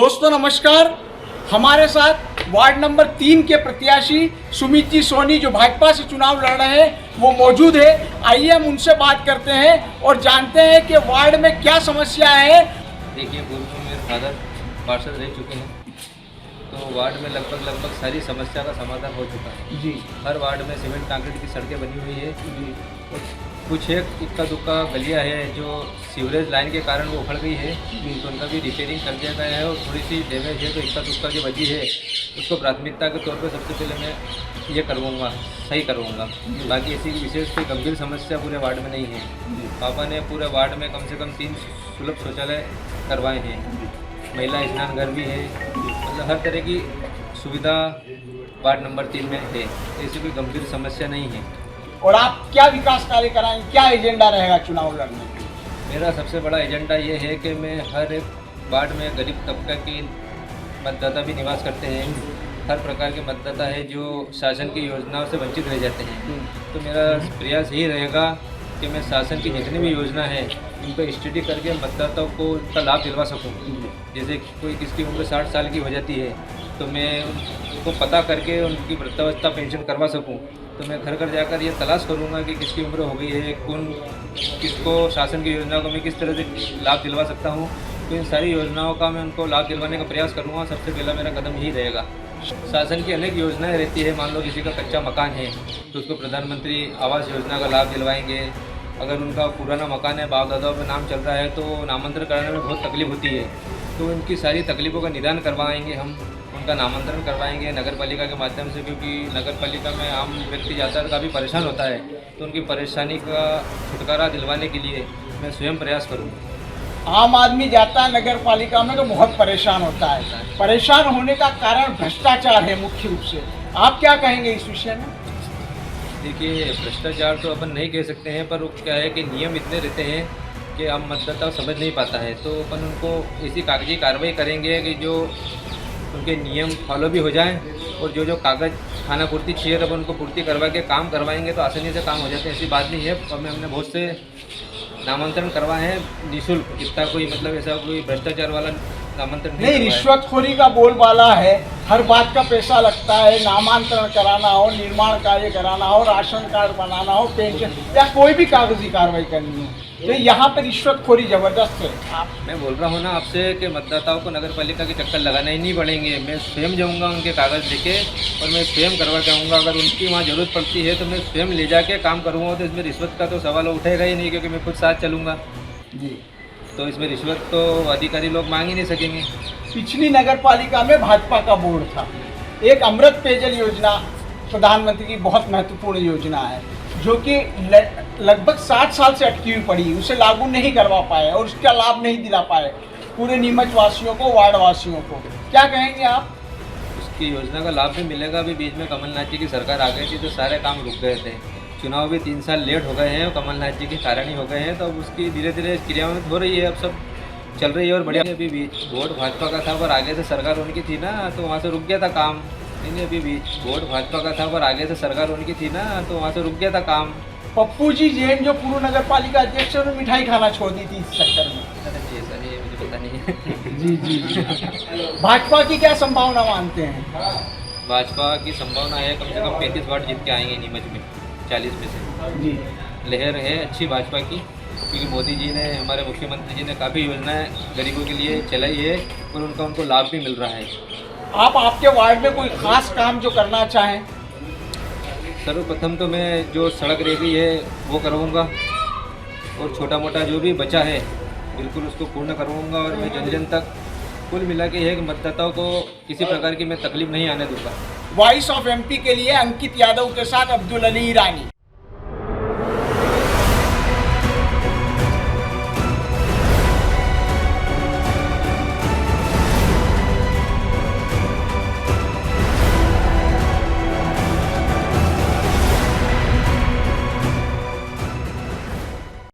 दोस्तों नमस्कार। हमारे साथ वार्ड नंबर 3 के प्रत्याशी सुमित जी सोनी जो भाजपा से चुनाव लड़ रहे हैं वो मौजूद है। आइए हम उनसे बात करते हैं और जानते हैं कि वार्ड में क्या समस्या है। देखिए, पूर्व में मेरे फादर पार्षद रह चुके हैं, तो वार्ड में लगभग सारी समस्या का समाधान हो चुका है जी। हर वार्ड में सीमेंट कंक्रीट की सड़कें बनी हुई है और कुछ एक इक्का दुक्का गलियाँ है जो सीवरेज लाइन के कारण वो उखड़ गई है, तो उनका भी रिपेयरिंग कर दिया गया है और थोड़ी सी डैमेज है, तो इक्का दुक्का जो बची है उसको प्राथमिकता के तौर पर सबसे पहले मैं ये करवाऊँगा, सही करवाऊँगा। बाकी ऐसी विशेष कोई गंभीर समस्या पूरे वार्ड में नहीं है। पापा ने पूरे वार्ड में कम से कम 3 सुलभ शौचालय करवाए हैं, महिला स्नान घर भी है, मतलब हर तरह की सुविधा वार्ड नंबर 3 में है। ऐसी कोई गंभीर समस्या नहीं है। और आप क्या विकास कार्य कराएंगे, क्या एजेंडा रहेगा चुनाव लड़ने के? मेरा सबसे बड़ा एजेंडा ये है कि मैं हर एक वार्ड में गरीब तबका की मतदाता भी निवास करते हैं, हर प्रकार के मतदाता है जो शासन की योजनाओं से वंचित रह जाते हैं। तो मेरा प्रयास यही रहेगा कि मैं शासन की जितनी भी योजना है उन पर स्टडी करके मतदाताओं को उनका लाभ दिलवा सकूं। जैसे कोई किसकी उम्र 60 साल की हो जाती है तो मैं उनको पता करके उनकी वृद्धावस्था पेंशन करवा सकूं। तो मैं घर घर जाकर ये तलाश करूंगा कि किसकी उम्र हो गई है, कौन किसको शासन की योजना को मैं किस तरह से लाभ दिलवा सकता हूं। तो इन सारी योजनाओं का मैं उनको लाभ दिलवाने का प्रयास करूंगा। सबसे पहला मेरा कदम यही रहेगा। शासन की अनेक योजनाएं रहती है, मान लो किसी का कच्चा मकान है तो उसको प्रधानमंत्री आवास योजना का लाभ दिलवाएंगे। अगर उनका पुराना मकान है, बाप दादाओं पर नाम चल रहा है, तो नामांतरण कराने में बहुत तकलीफ होती है, तो उनकी सारी तकलीफ़ों का निदान करवाएंगे हम, उनका नामांतरण करवाएंगे नगर पालिका के माध्यम से, क्योंकि नगर पालिका में आम व्यक्ति जाता है काफ़ी परेशान होता है, तो उनकी परेशानी का छुटकारा दिलवाने के लिए मैं स्वयं प्रयास करूँगा। आम आदमी जाता है नगर पालिका में तो बहुत परेशान होता है। परेशान होने का कारण भ्रष्टाचार है मुख्य रूप से। आप क्या कहेंगे इस विषय में? देखिए, भ्रष्टाचार तो अपन नहीं कह सकते हैं, पर वो क्या है कि नियम इतने रहते हैं कि आम मतदाता समझ नहीं पाता है, तो अपन उनको ऐसी कागजी कार्रवाई करेंगे कि जो उनके नियम फॉलो भी हो जाएं और जो जो कागज़ खाना पूर्ति चाहिए तब उनको पूर्ति करवा के काम करवाएंगे तो आसानी से काम हो जाते हैं। ऐसी बात नहीं है। और हमने बहुत से नामांतरण करवाए हैं निःशुल्क, इतना कोई मतलब ऐसा कोई भ्रष्टाचार वाला नामांतरण नहीं, रिश्वतखोरी का बोलबाला है, हर बात का पैसा लगता है। नामांतरण कराना हो, निर्माण कार्य कराना हो, राशन कार्ड बनाना हो, पेंशन या कोई भी कागजी कार्रवाई करनी हो, तो यहाँ पे रिश्वतखोरी जबरदस्त है। मैं बोल रहा हूँ ना आपसे कि मतदाताओं को नगर पालिका के चक्कर लगाना ही नहीं पड़ेंगे। मैं स्वयं जाऊँगा उनके कागज़ लेके और मैं स्वयं करवा के आऊँगा। अगर उनकी वहाँ ज़रूरत पड़ती है तो मैं स्वयं ले जाके काम करूँगा, तो इसमें रिश्वत का तो सवाल उठेगा ही नहीं, क्योंकि मैं खुद साथ चलूँगा जी। तो इसमें रिश्वत तो अधिकारी लोग मांग ही नहीं सकेंगे। पिछली नगर पालिका में भाजपा का बोर्ड था। एक अमृत पेयजल योजना प्रधानमंत्री की बहुत महत्वपूर्ण योजना है जो कि लगभग 60 साल से अटकी हुई पड़ी, उसे लागू नहीं करवा पाए और उसका लाभ नहीं दिला पाए पूरे नीमच वासियों को, वार्ड वासियों को। क्या कहेंगे आप? उसकी योजना का लाभ भी मिलेगा। अभी बीच में कमलनाथ जी की सरकार आ गई थी तो सारे काम रुक गए थे, चुनाव भी 3 साल लेट हो गए हैं और कमलनाथ जी के कारण ही हो गए हैं, तो अब उसकी धीरे धीरे क्रियान्वित हो रही है, अब सब चल रही है और बढ़िया। अभी बीच वोट भाजपा का था पर आगे से सरकार उनकी थी ना, तो वहाँ से रुक गया था काम। नहीं, अभी बीच वोट भाजपा का था पर आगे से सरकार उनकी थी ना, तो वहाँ से रुक गया था काम। पप्पू जी जैन जो पूर्व नगर पालिका अध्यक्ष है, मिठाई खाना छोड़ दी थी इस चक्कर में। ऐसा नहीं है, मुझे पता नहीं है। जी जी। भाजपा की क्या संभावना मानते हैं? भाजपा की संभावना है कम से कम 35 वार्ड जीत के आएंगे नीमच में 40 में से। जी। लहर है अच्छी भाजपा की, क्योंकि मोदी जी ने, हमारे मुख्यमंत्री जी ने काफ़ी योजनाएं गरीबों के लिए चलाई है और उनको लाभ भी मिल रहा है। आप आपके वार्ड में कोई खास काम जो करना चाहें? सर्वप्रथम तो मैं जो सड़क रह गई है वो करवाऊँगा और छोटा मोटा जो भी बचा है बिल्कुल उसको पूर्ण करवाऊँगा। और मैं जन जन तक कुल मिला के है कि मतदाताओं को किसी प्रकार की मैं तकलीफ नहीं आने दूँगा। वॉइस ऑफ एमपी के लिए अंकित यादव के साथ अब्दुल अली ईरानी।